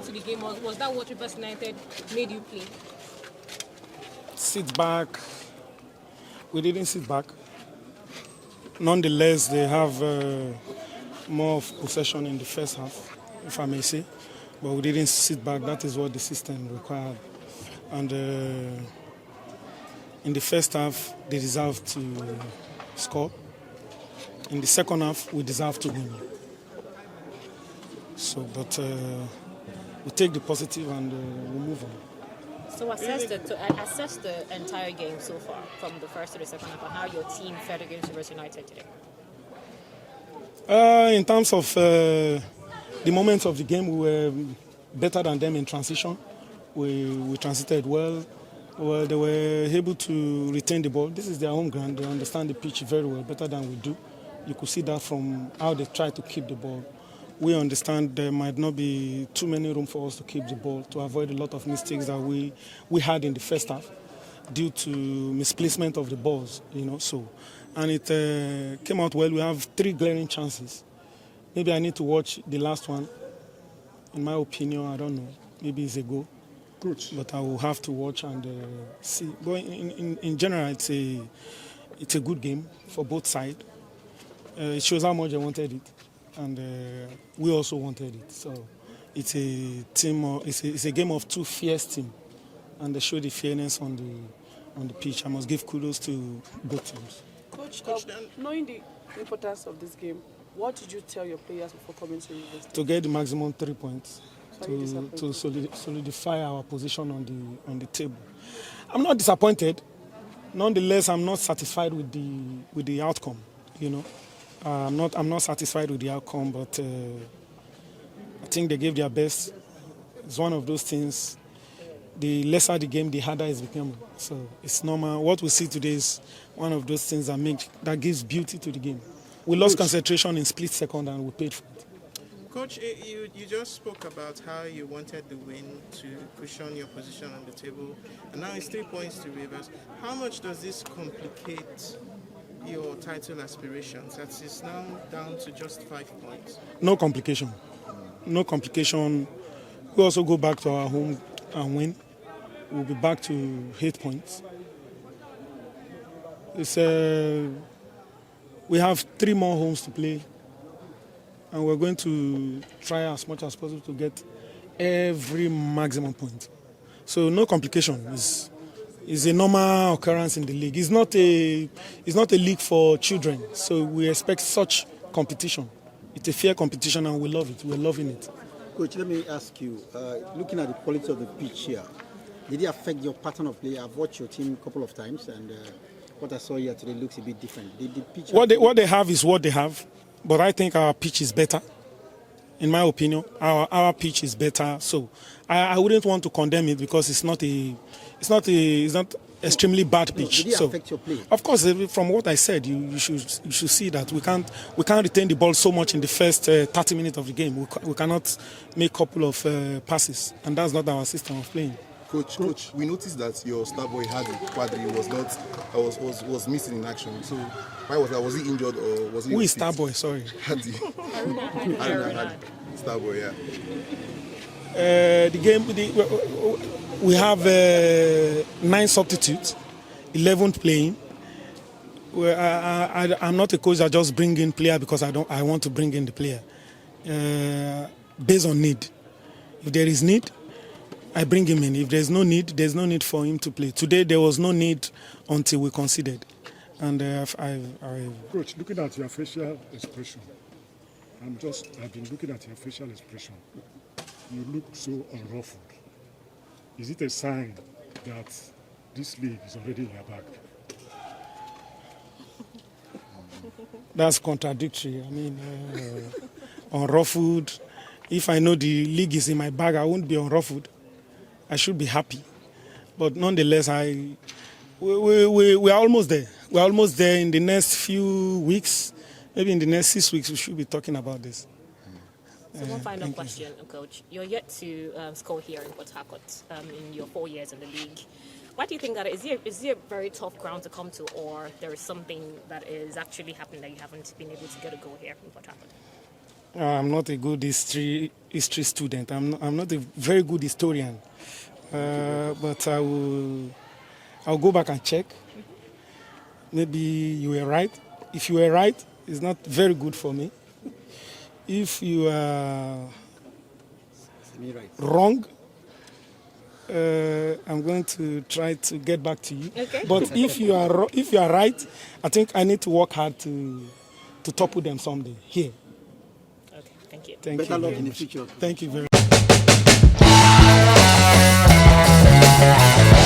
into the game, or was that what Rivers United made you play? Sit back. We didn't sit back. Nonetheless, they have more of possession in the first half, if I may say. But we didn't sit back. That is what the system required. And in the first half, they deserved to score. In the second half, we deserved to win. So, but we take the positive and we move on. So assess the entire game so far, from the first to the second half, and how your team fared against Rivers United today. In terms of the moments of the game, we were better than them in transition. We transited well. They were able to retain the ball. This is their home ground. They understand the pitch very well, better than we do. You could see that from how they try to keep the ball. We understand there might not be too many room for us to keep the ball, to avoid a lot of mistakes that we had in the first half due to misplacement of the balls, so. And it came out well. We have 3 glaring chances. Maybe I need to watch the last one. In my opinion, I don't know. Maybe it's a goal. Coach. But I will have to watch and see. But in general, it's a good game for both sides. It shows how much they wanted it, and we also wanted it. So it's a team. It's a game of 2 fierce teams, and they show the fairness on the pitch. I must give kudos to both teams. Coach, knowing the importance of this game, what did you tell your players before coming to Rivers? To get the maximum 3 points. To solidify our position on the table. I'm not disappointed. Nonetheless, I'm not satisfied with the outcome. I'm not satisfied with the outcome, but I think they gave their best. It's one of those things. The lesser the game, the harder it's becoming. So it's normal. What we see today is one of those things that gives beauty to the game. We lost concentration in split second, and we paid for it. Coach, you just spoke about how you wanted the win to cushion your position on the table, and now it's 3 points to Rivers. How much does this complicate your title aspirations? That is now down to just 5 points. No complication. No complication. We also go back to our home and win. We'll be back to 8 points. We have 3 more homes to play. And we're going to try as much as possible to get every maximum point. So no complication. It's a normal occurrence in the league. It's not a league for children. So we expect such competition. It's a fair competition, and we love it. We're loving it. Coach, let me ask you, looking at the quality of the pitch here, did it affect your pattern of play? I've watched your team a couple of times, and what I saw here today looks a bit different. Did the pitch what they have is what they have. But I think our pitch is better. In my opinion, our pitch is better. So I wouldn't want to condemn it because it's not extremely bad pitch. Did it affect your play? Of course, from what I said, you should see that we can't retain the ball so much in the first 30 minutes of the game. We cannot make a couple of passes, and that's not our system of playing. Coach, we noticed that your star boy Hadi Quadri was missing in action. So why was that? Was he injured or was he? Who is star boy? Sorry. Hadi. Star boy, yeah. The game. We have 9 substitutes, 11 playing. I'm not a coach that just bring in player because I want to bring in the player based on need. If there is need, I bring him in. If there's no need for him to play. Today there was no need until we conceded. And Coach, looking at your facial expression, I've been looking at your facial expression. You look so unruffled. Is it a sign that this league is already in your bag? That's contradictory. I mean, unruffled. If I know the league is in my bag, I won't be unruffled. I should be happy. But nonetheless, we are almost there. We're almost there. In the next few weeks, maybe in the next 6 weeks, we should be talking about this. So one final question, Coach. You're yet to score here in Port Harcourt in your 4 years in the league. Why do you think that is it a very tough ground to come to, or there is something that is actually happening that you haven't been able to get a goal here in Port Harcourt? I'm not a good history student. I'm not a very good historian. But I'll go back and check. Maybe you were right. If you were right, it's not very good for me. If you are wrong, I'm going to try to get back to you. Okay. But if you are right, I think I need to work hard to topple them someday here. Okay, thank you. Thank Better you luck very in the much. future. Thank you very much.